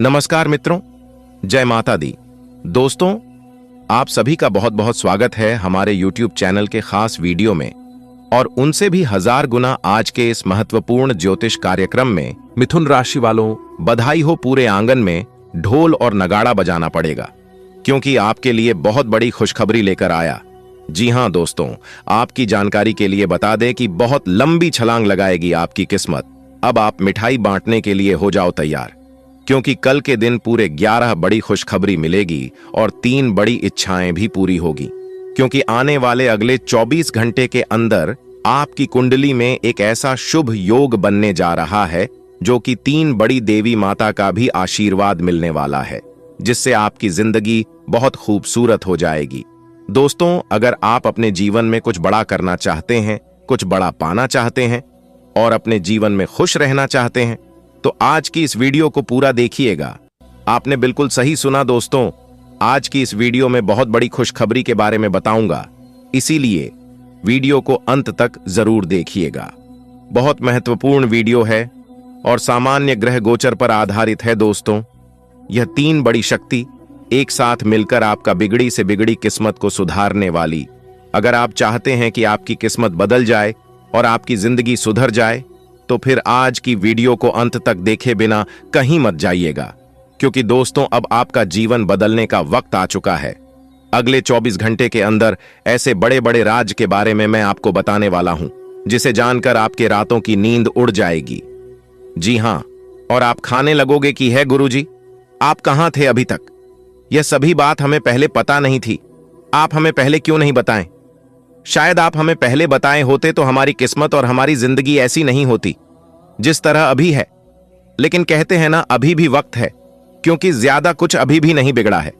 नमस्कार मित्रों, जय माता दी। दोस्तों, आप सभी का बहुत बहुत स्वागत है हमारे YouTube चैनल के खास वीडियो में और उनसे भी 1000 गुना आज के इस महत्वपूर्ण ज्योतिष कार्यक्रम में। मिथुन राशि वालों, बधाई हो, पूरे आंगन में ढोल और नगाड़ा बजाना पड़ेगा क्योंकि आपके लिए बहुत बड़ी खुशखबरी लेकर आया। जी हां दोस्तों, आपकी जानकारी के लिए बता दें कि बहुत लंबी छलांग लगाएगी आपकी किस्मत। अब आप मिठाई बांटने के लिए हो जाओ तैयार, क्योंकि कल के दिन पूरे 11 बड़ी खुशखबरी मिलेगी और 3 बड़ी इच्छाएं भी पूरी होगी। क्योंकि आने वाले अगले 24 घंटे के अंदर आपकी कुंडली में एक ऐसा शुभ योग बनने जा रहा है जो कि 3 बड़ी देवी माता का भी आशीर्वाद मिलने वाला है, जिससे आपकी जिंदगी बहुत खूबसूरत हो जाएगी। दोस्तों, अगर आप अपने जीवन में कुछ बड़ा करना चाहते हैं, कुछ बड़ा पाना चाहते हैं और अपने जीवन में खुश रहना चाहते हैं, तो आज की इस वीडियो को पूरा देखिएगा। आपने बिल्कुल सही सुना दोस्तों, आज की इस वीडियो में बहुत बड़ी खुशखबरी के बारे में बताऊंगा, इसीलिए वीडियो को अंत तक जरूर देखिएगा। बहुत महत्वपूर्ण वीडियो है और सामान्य ग्रह गोचर पर आधारित है। दोस्तों, यह 3 बड़ी शक्ति एक साथ मिलकर आपका बिगड़ी से बिगड़ी किस्मत को सुधारने वाली। अगर आप चाहते हैं कि आपकी किस्मत बदल जाए और आपकी जिंदगी सुधर जाए, तो फिर आज की वीडियो को अंत तक देखे बिना कहीं मत जाइएगा, क्योंकि दोस्तों अब आपका जीवन बदलने का वक्त आ चुका है। अगले 24 घंटे के अंदर ऐसे बड़े बड़े राज के बारे में मैं आपको बताने वाला हूं, जिसे जानकर आपके रातों की नींद उड़ जाएगी। जी हां, और आप खाने लगोगे कि है गुरुजी, आप कहां थे अभी तक? यह सभी बात हमें पहले पता नहीं थी। आप हमें पहले क्यों नहीं बताएं? शायद आप हमें पहले बताए होते तो हमारी किस्मत और हमारी जिंदगी ऐसी नहीं होती जिस तरह अभी है। लेकिन कहते हैं ना, अभी भी वक्त है, क्योंकि ज्यादा कुछ अभी भी नहीं बिगड़ा है।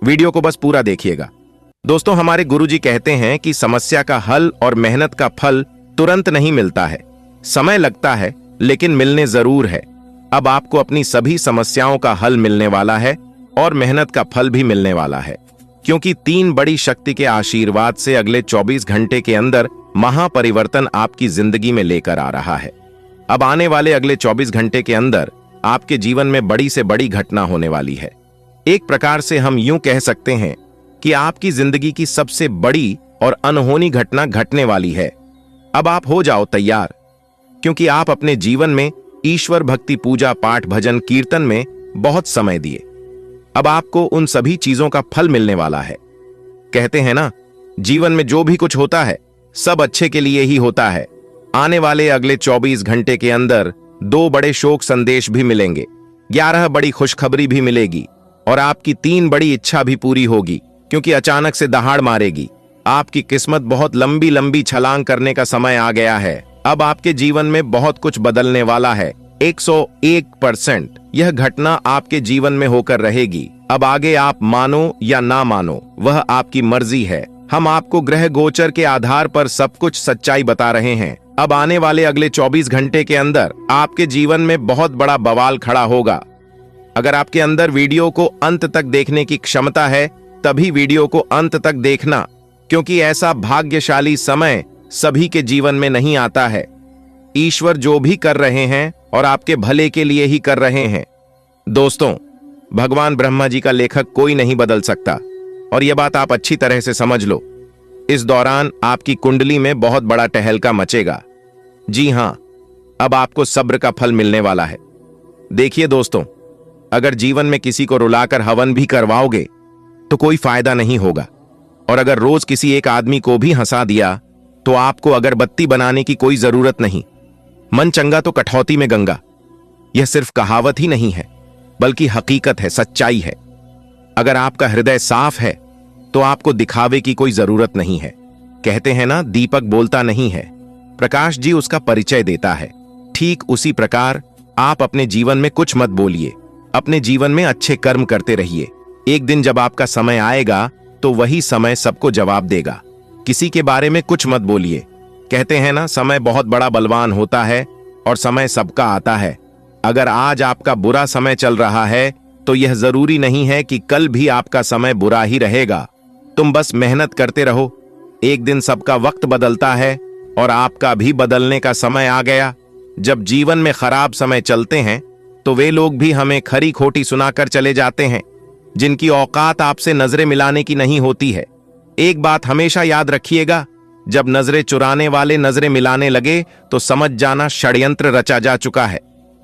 वीडियो को बस पूरा देखिएगा। दोस्तों, हमारे गुरुजी कहते हैं कि समस्या का हल और मेहनत का फल तुरंत नहीं मिलता है, समय लगता है, लेकिन मिलने जरूर है। अब आपको अपनी सभी समस्याओं का हल मिलने वाला है और मेहनत का फल भी मिलने वाला है, क्योंकि 3 बड़ी शक्ति के आशीर्वाद से अगले 24 घंटे के अंदर महापरिवर्तन आपकी जिंदगी में लेकर आ रहा है। अब आने वाले अगले 24 घंटे के अंदर आपके जीवन में बड़ी से बड़ी घटना होने वाली है। एक प्रकार से हम यूं कह सकते हैं कि आपकी जिंदगी की सबसे बड़ी और अनहोनी घटना घटने वाली है। अब आप हो जाओ तैयार, क्योंकि आप अपने जीवन में ईश्वर भक्ति, पूजा पाठ, भजन कीर्तन में बहुत समय दिए। अब आपको उन सभी चीजों का फल मिलने वाला है। कहते हैं ना, जीवन में जो भी कुछ होता है सब अच्छे के लिए ही होता है। आने वाले अगले 24 घंटे के अंदर 2 बड़े शोक संदेश भी मिलेंगे, 11 बड़ी खुशखबरी भी मिलेगी और आपकी 3 बड़ी इच्छा भी पूरी होगी, क्योंकि अचानक से दहाड़ मारेगी। आपकी किस्मत बहुत लंबी लंबी छलांग करने का समय आ गया है। अब आपके जीवन में बहुत कुछ बदलने वाला है। 101% यह घटना आपके जीवन में होकर रहेगी। अब आगे आप मानो या ना मानो, वह आपकी मर्जी है। हम आपको ग्रह गोचर के आधार पर सब कुछ सच्चाई बता रहे हैं। अब आने वाले अगले 24 घंटे के अंदर आपके जीवन में बहुत बड़ा बवाल खड़ा होगा। अगर आपके अंदर वीडियो को अंत तक देखने की क्षमता है, तभी वीडियो को अंत तक देखना, क्योंकि ऐसा भाग्यशाली समय सभी के जीवन में नहीं आता है। ईश्वर जो भी कर रहे हैं और आपके भले के लिए ही कर रहे हैं। दोस्तों, भगवान ब्रह्मा जी का लेखक कोई नहीं बदल सकता, और यह बात आप अच्छी तरह से समझ लो। इस दौरान आपकी कुंडली में बहुत बड़ा टहलका मचेगा। जी हां, अब आपको सब्र का फल मिलने वाला है। देखिए दोस्तों, अगर जीवन में किसी को रुलाकर हवन भी करवाओगे तो कोई फायदा नहीं होगा, और अगर रोज किसी एक आदमी को भी हंसा दिया तो आपको अगरबत्ती बनाने की कोई जरूरत नहीं। मन चंगा तो कठौती में गंगा, यह सिर्फ कहावत ही नहीं है, बल्कि हकीकत है, सच्चाई है। अगर आपका हृदय साफ है तो आपको दिखावे की कोई जरूरत नहीं है। कहते हैं ना, दीपक बोलता नहीं है, प्रकाश जी उसका परिचय देता है। ठीक उसी प्रकार आप अपने जीवन में कुछ मत बोलिए, अपने जीवन में अच्छे कर्म करते रहिए। एक दिन जब आपका समय आएगा तो वही समय सबको जवाब देगा। किसी के बारे में कुछ मत बोलिए। कहते हैं ना, समय बहुत बड़ा बलवान होता है और समय सबका आता है। अगर आज आपका बुरा समय चल रहा है तो यह जरूरी नहीं है कि कल भी आपका समय बुरा ही रहेगा। तुम बस मेहनत करते रहो। एक दिन सबका वक्त बदलता है और आपका भी बदलने का समय आ गया। जब जीवन में खराब समय चलते हैं तो वे लोग भी हमें खरी खोटी सुनाकर चले जाते हैं, जिनकी औकात आपसे नजरें मिलाने की नहीं होती है। एक बात हमेशा याद रखिएगा, जब नजरें चुराने वाले नजरें मिलाने लगे तो समझ जाना षड्यंत्र रचा जा चुका है।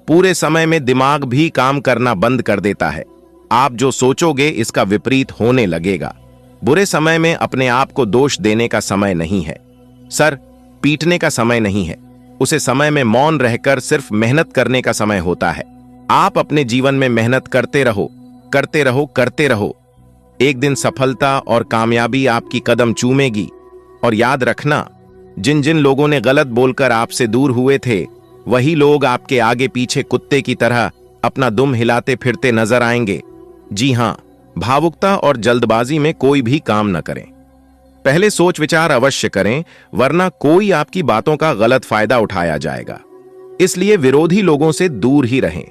पूरे समय में दिमाग भी काम करना बंद कर देता है। आप जो सोचोगे इसका विपरीत होने लगेगा। बुरे समय में अपने आप को दोष देने का समय नहीं है, सर पीटने का समय नहीं है। उसे समय में मौन रहकर सिर्फ मेहनत करने का समय होता है। आप अपने जीवन में मेहनत करते रहो, करते रहो, करते रहो। एक दिन सफलता और कामयाबी आपकी कदम चूमेगी। और याद रखना, जिन जिन लोगों ने गलत बोलकर आपसे दूर हुए थे, वही लोग आपके आगे पीछे कुत्ते की तरह अपना दुम हिलाते फिरते नजर आएंगे। जी हां, भावुकता और जल्दबाजी में कोई भी काम न करें। पहले सोच विचार अवश्य करें, वरना कोई आपकी बातों का गलत फायदा उठाया जाएगा। इसलिए विरोधी लोगों से दूर ही रहें।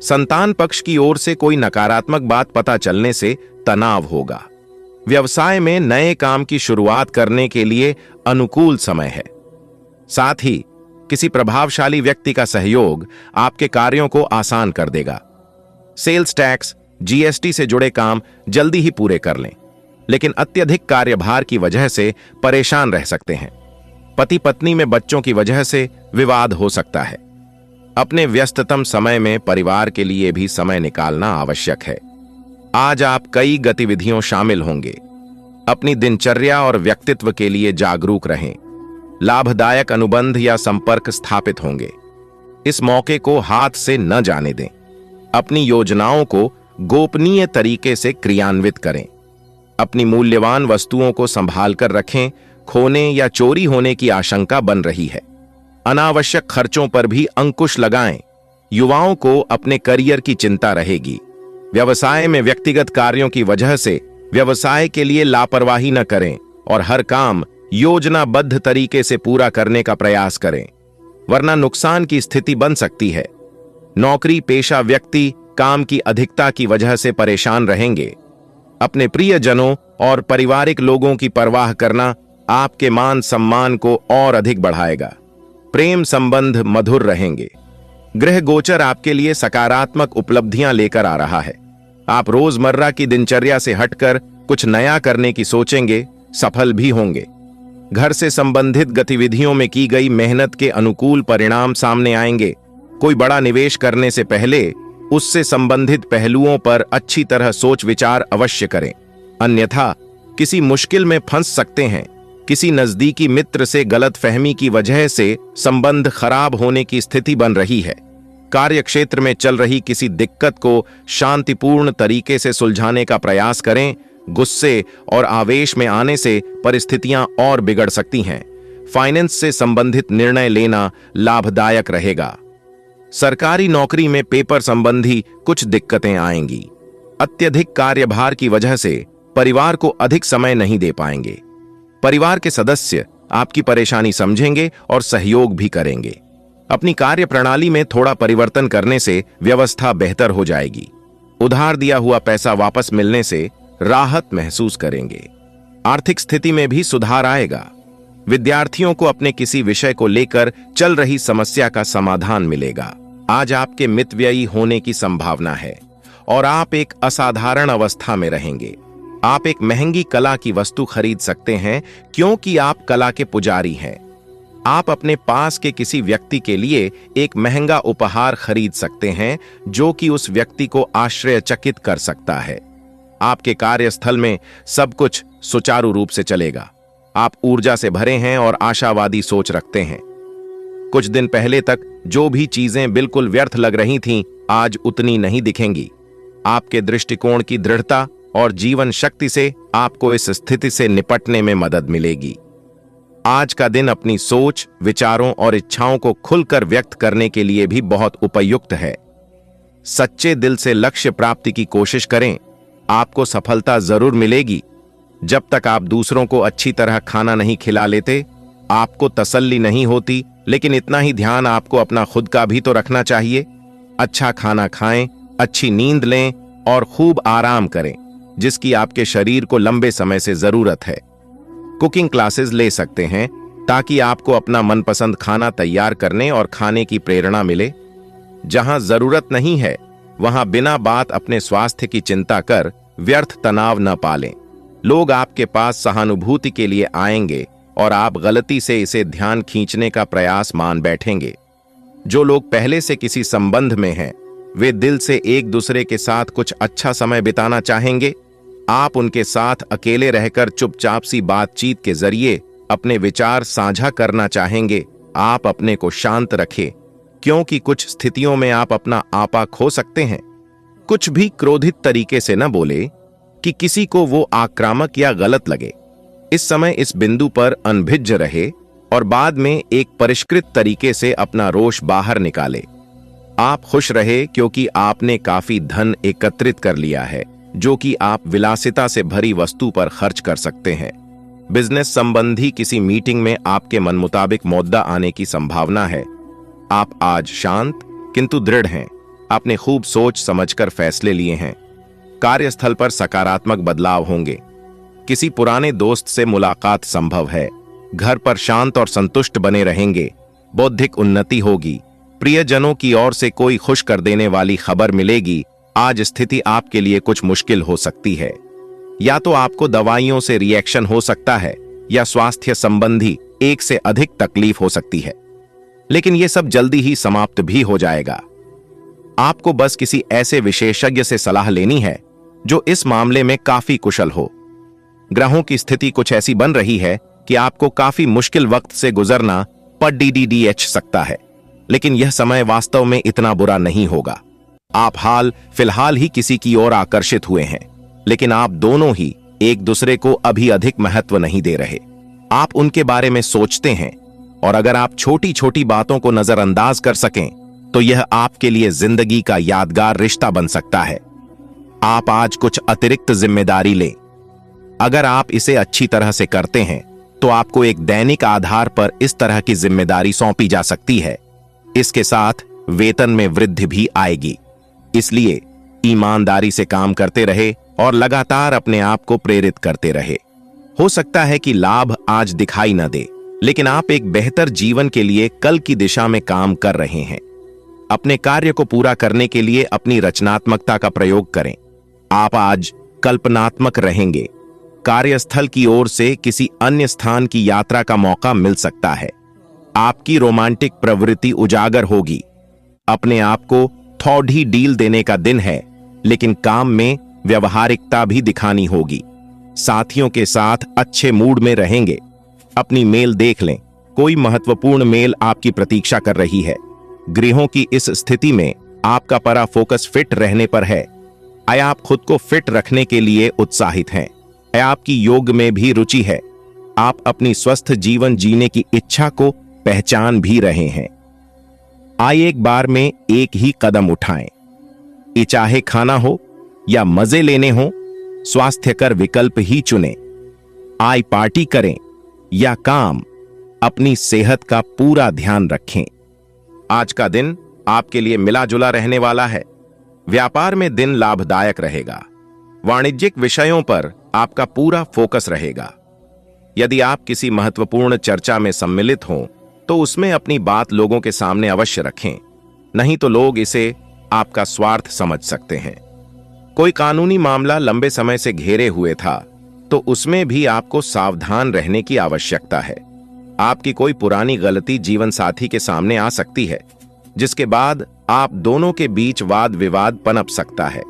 संतान पक्ष की ओर से कोई नकारात्मक बात पता चलने से तनाव होगा। व्यवसाय में नए काम की शुरुआत करने के लिए अनुकूल समय है। साथ ही किसी प्रभावशाली व्यक्ति का सहयोग आपके कार्यों को आसान कर देगा। सेल्स टैक्स, जीएसटी से जुड़े काम जल्दी ही पूरे कर लें, लेकिन अत्यधिक कार्यभार की वजह से परेशान रह सकते हैं। पति पत्नी में बच्चों की वजह से विवाद हो सकता है। अपने व्यस्ततम समय में परिवार के लिए भी समय निकालना आवश्यक है। आज आप कई गतिविधियों शामिल होंगे। अपनी दिनचर्या और व्यक्तित्व के लिए जागरूक रहें। लाभदायक अनुबंध या संपर्क स्थापित होंगे। इस मौके को हाथ से न जाने दें। अपनी योजनाओं को गोपनीय तरीके से क्रियान्वित करें। अपनी मूल्यवान वस्तुओं को संभाल कर रखें। खोने या चोरी होने की आशंका बन रही है। अनावश्यक खर्चों पर भी अंकुश लगाएं। युवाओं को अपने करियर की चिंता रहेगी। व्यवसाय में व्यक्तिगत कार्यों की वजह से व्यवसाय के लिए लापरवाही न करें और हर काम योजनाबद्ध तरीके से पूरा करने का प्रयास करें, वरना नुकसान की स्थिति बन सकती है। नौकरी पेशा व्यक्ति काम की अधिकता की वजह से परेशान रहेंगे। अपने प्रियजनों और पारिवारिक लोगों की परवाह करना आपके मान सम्मान को और अधिक बढ़ाएगा। प्रेम संबंध मधुर रहेंगे। ग्रह गोचर आपके लिए सकारात्मक उपलब्धियां लेकर आ रहा है। आप रोजमर्रा की दिनचर्या से हटकर कुछ नया करने की सोचेंगे, सफल भी होंगे। घर से संबंधित गतिविधियों में की गई मेहनत के अनुकूल परिणाम सामने आएंगे। कोई बड़ा निवेश करने से पहले उससे संबंधित पहलुओं पर अच्छी तरह सोच विचार अवश्य करें, अन्यथा किसी मुश्किल में फंस सकते हैं। किसी नजदीकी मित्र से गलतफहमी की वजह से संबंध खराब होने की स्थिति बन रही है। कार्य क्षेत्र में चल रही किसी दिक्कत को शांतिपूर्ण तरीके से सुलझाने का प्रयास करें। गुस्से और आवेश में आने से परिस्थितियां और बिगड़ सकती हैं। फाइनेंस से संबंधित निर्णय लेना लाभदायक रहेगा। सरकारी नौकरी में पेपर संबंधी कुछ दिक्कतें आएंगी। अत्यधिक कार्यभार की वजह से परिवार को अधिक समय नहीं दे पाएंगे। परिवार के सदस्य आपकी परेशानी समझेंगे और सहयोग भी करेंगे। अपनी कार्य प्रणाली में थोड़ा परिवर्तन करने से व्यवस्था बेहतर हो जाएगी। उधार दिया हुआ पैसा वापस मिलने से राहत महसूस करेंगे। आर्थिक स्थिति में भी सुधार आएगा। विद्यार्थियों को अपने किसी विषय को लेकर चल रही समस्या का समाधान मिलेगा। आज आपके मितव्ययी होने की संभावना है और आप एक असाधारण अवस्था में रहेंगे। आप एक महंगी कला की वस्तु खरीद सकते हैं क्योंकि आप कला के पुजारी हैं। आप अपने पास के किसी व्यक्ति के लिए एक महंगा उपहार खरीद सकते हैं जो कि उस व्यक्ति को आश्चर्यचकित कर सकता है। आपके कार्यस्थल में सब कुछ सुचारू रूप से चलेगा। आप ऊर्जा से भरे हैं और आशावादी सोच रखते हैं। कुछ दिन पहले तक जो भी चीजें बिल्कुल व्यर्थ लग रही थीं, आज उतनी नहीं दिखेंगी। आपके दृष्टिकोण की दृढ़ता और जीवन शक्ति से आपको इस स्थिति से निपटने में मदद मिलेगी। आज का दिन अपनी सोच, विचारों और इच्छाओं को खुलकर व्यक्त करने के लिए भी बहुत उपयुक्त है। सच्चे दिल से लक्ष्य प्राप्ति की कोशिश करें, आपको सफलता जरूर मिलेगी। जब तक आप दूसरों को अच्छी तरह खाना नहीं खिला लेते, आपको तसल्ली नहीं होती, लेकिन इतना ही ध्यान आपको अपना खुद का भी तो रखना चाहिए। अच्छा खाना खाएं, अच्छी नींद लें और खूब आराम करें, जिसकी आपके शरीर को लंबे समय से जरूरत है। कुकिंग क्लासेस ले सकते हैं ताकि आपको अपना मनपसंद खाना तैयार करने और खाने की प्रेरणा मिले। जहां जरूरत नहीं है वहां बिना बात अपने स्वास्थ्य की चिंता कर व्यर्थ तनाव न पालें। लोग आपके पास सहानुभूति के लिए आएंगे और आप गलती से इसे ध्यान खींचने का प्रयास मान बैठेंगे। जो लोग पहले से किसी संबंध में हैं, वे दिल से एक दूसरे के साथ कुछ अच्छा समय बिताना चाहेंगे। आप उनके साथ अकेले रहकर चुपचाप सी बातचीत के जरिए अपने विचार साझा करना चाहेंगे। आप अपने को शांत रखें, क्योंकि कुछ स्थितियों में आप अपना आपा खो सकते हैं। कुछ भी क्रोधित तरीके से न बोले कि किसी को वो आक्रामक या गलत लगे। इस समय इस बिंदु पर अनभिज्ञ रहे और बाद में एक परिष्कृत तरीके से अपना रोष बाहर निकाले। आप खुश रहे क्योंकि आपने काफी धन एकत्रित कर लिया है, जो कि आप विलासिता से भरी वस्तु पर खर्च कर सकते हैं। बिजनेस संबंधी किसी मीटिंग में आपके मन मुताबिक मुद्दा आने की संभावना है। आप आज शांत किंतु दृढ़ हैं। आपने खूब सोच समझकर फैसले लिए हैं। कार्यस्थल पर सकारात्मक बदलाव होंगे। किसी पुराने दोस्त से मुलाकात संभव है। घर पर शांत और संतुष्ट बने रहेंगे। बौद्धिक उन्नति होगी। प्रियजनों की ओर से कोई खुश कर देने वाली खबर मिलेगी। आज स्थिति आपके लिए कुछ मुश्किल हो सकती है। या तो आपको दवाइयों से रिएक्शन हो सकता है या स्वास्थ्य संबंधी एक से अधिक तकलीफ हो सकती है, लेकिन यह सब जल्दी ही समाप्त भी हो जाएगा। आपको बस किसी ऐसे विशेषज्ञ से सलाह लेनी है जो इस मामले में काफी कुशल हो। ग्रहों की स्थिति कुछ ऐसी बन रही है कि आपको काफी मुश्किल वक्त से गुजरना पड़ सकता है, लेकिन यह समय वास्तव में इतना बुरा नहीं होगा। आप हाल फिलहाल ही किसी की ओर आकर्षित हुए हैं, लेकिन आप दोनों ही एक दूसरे को अभी अधिक महत्व नहीं दे रहे। आप उनके बारे में सोचते हैं, और अगर आप छोटी छोटी बातों को नजरअंदाज कर सकें तो यह आपके लिए जिंदगी का यादगार रिश्ता बन सकता है। आप आज कुछ अतिरिक्त जिम्मेदारी लें। अगर आप इसे अच्छी तरह से करते हैं तो आपको एक दैनिक आधार पर इस तरह की जिम्मेदारी सौंपी जा सकती है। इसके साथ वेतन में वृद्धि भी आएगी। इसलिए ईमानदारी से काम करते रहे और लगातार अपने आप को प्रेरित करते रहे। हो सकता है कि लाभ आज दिखाई न दे, लेकिन आप एक बेहतर जीवन के लिए कल की दिशा में काम कर रहे हैं। अपने कार्य को पूरा करने के लिए अपनी रचनात्मकता का प्रयोग करें। आप आज कल्पनात्मक रहेंगे। कार्यस्थल की ओर से किसी अन्य स्थान की यात्रा का मौका मिल सकता है। आपकी रोमांटिक प्रवृत्ति उजागर होगी। अपने आप को थोड़ी डील देने का दिन है, लेकिन काम में व्यवहारिकता भी दिखानी होगी। साथियों के साथ अच्छे मूड में रहेंगे। अपनी मेल देख लें, कोई महत्वपूर्ण मेल आपकी प्रतीक्षा कर रही है। ग्रहों की इस स्थिति में आपका पूरा फोकस फिट रहने पर है। आया आप खुद को फिट रखने के लिए उत्साहित हैं? आया आपकी योग में भी रुचि है? आप अपनी स्वस्थ जीवन जीने की इच्छा को पहचान भी रहे हैं? आइए एक बार में एक ही कदम उठाएं। ये चाहे खाना हो या मजे लेने हो, स्वास्थ्यकर विकल्प ही चुनें। आय पार्टी करें या काम, अपनी सेहत का पूरा ध्यान रखें। आज का दिन आपके लिए मिला जुला रहने वाला है। व्यापार में दिन लाभदायक रहेगा। वाणिज्यिक विषयों पर आपका पूरा फोकस रहेगा। यदि आप किसी महत्वपूर्ण चर्चा में सम्मिलित हों तो उसमें अपनी बात लोगों के सामने अवश्य रखें, नहीं तो लोग इसे आपका स्वार्थ समझ सकते हैं। कोई कानूनी मामला लंबे समय से घेरे हुए था तो उसमें भी आपको सावधान रहने की आवश्यकता है। आपकी कोई पुरानी गलती जीवन साथी के सामने आ सकती है, जिसके बाद आप दोनों के बीच वाद विवाद पनप सकता है।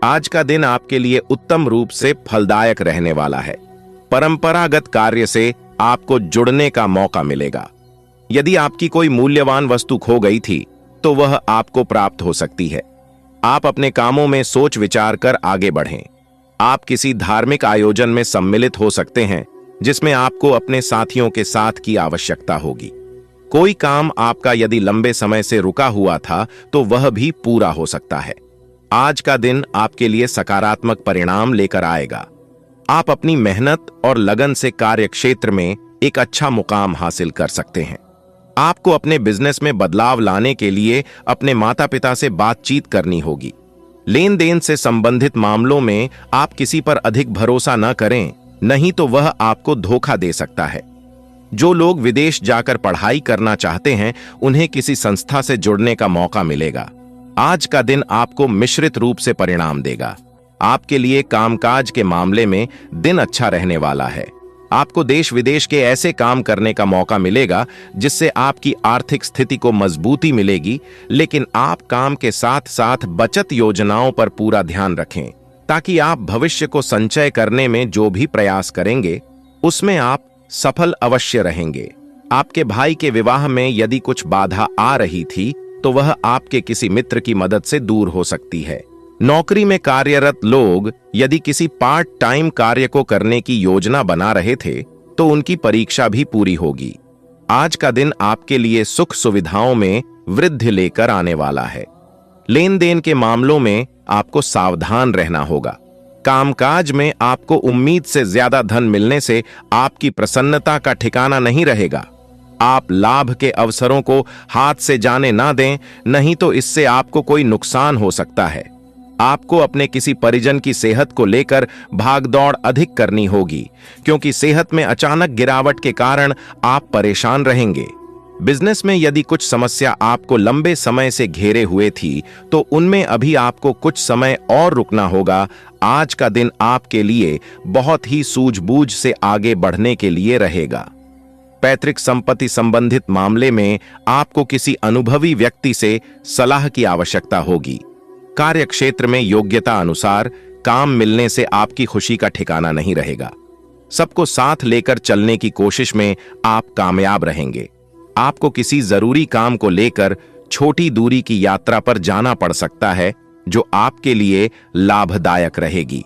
आज का दिन आपके लिए उत्तम रूप से फलदायक रहने वाला है। परंपरागत कार्य से आपको जुड़ने का मौका मिलेगा। यदि आपकी कोई मूल्यवान वस्तु खो गई थी तो वह आपको प्राप्त हो सकती है। आप अपने कामों में सोच विचार कर आगे बढ़ें। आप किसी धार्मिक आयोजन में सम्मिलित हो सकते हैं जिसमें आपको अपने साथियों के साथ की आवश्यकता होगी। कोई काम आपका यदि लंबे समय से रुका हुआ था तो वह भी पूरा हो सकता है। आज का दिन आपके लिए सकारात्मक परिणाम लेकर आएगा। आप अपनी मेहनत और लगन से कार्य क्षेत्र में एक अच्छा मुकाम हासिल कर सकते हैं। आपको अपने बिजनेस में बदलाव लाने के लिए अपने माता पिता से बातचीत करनी होगी। लेन देन से संबंधित मामलों में आप किसी पर अधिक भरोसा न करें, नहीं तो वह आपको धोखा दे सकता है। जो लोग विदेश जाकर पढ़ाई करना चाहते हैं उन्हें किसी संस्था से जुड़ने का मौका मिलेगा। आज का दिन आपको मिश्रित रूप से परिणाम देगा। आपके लिए कामकाज के मामले में दिन अच्छा रहने वाला है। आपको देश विदेश के ऐसे काम करने का मौका मिलेगा जिससे आपकी आर्थिक स्थिति को मजबूती मिलेगी, लेकिन आप काम के साथ साथ बचत योजनाओं पर पूरा ध्यान रखें ताकि आप भविष्य को संचय करने में जो भी प्रयास करेंगे उसमें आप सफल अवश्य रहेंगे। आपके भाई के विवाह में यदि कुछ बाधा आ रही थी तो वह आपके किसी मित्र की मदद से दूर हो सकती है। नौकरी में कार्यरत लोग यदि किसी पार्ट टाइम कार्य को करने की योजना बना रहे थे तो उनकी परीक्षा भी पूरी होगी। आज का दिन आपके लिए सुख सुविधाओं में वृद्धि लेकर आने वाला है। लेन देन के मामलों में आपको सावधान रहना होगा। कामकाज में आपको उम्मीद से ज्यादा धन मिलने से आपकी प्रसन्नता का ठिकाना नहीं रहेगा। आप लाभ के अवसरों को हाथ से जाने ना दें, नहीं तो इससे आपको कोई नुकसान हो सकता है। आपको अपने किसी परिजन की सेहत को लेकर भागदौड़ अधिक करनी होगी, क्योंकि सेहत में अचानक गिरावट के कारण आप परेशान रहेंगे। बिजनेस में यदि कुछ समस्या आपको लंबे समय से घेरे हुए थी तो उनमें अभी आपको कुछ समय और रुकना होगा। आज का दिन आपके लिए बहुत ही सूझबूझ से आगे बढ़ने के लिए रहेगा। पैतृक संपत्ति संबंधित मामले में आपको किसी अनुभवी व्यक्ति से सलाह की आवश्यकता होगी। कार्य क्षेत्र में योग्यता अनुसार काम मिलने से आपकी खुशी का ठिकाना नहीं रहेगा। सबको साथ लेकर चलने की कोशिश में आप कामयाब रहेंगे। आपको किसी जरूरी काम को लेकर छोटी दूरी की यात्रा पर जाना पड़ सकता है जो आपके लिए लाभदायक रहेगी।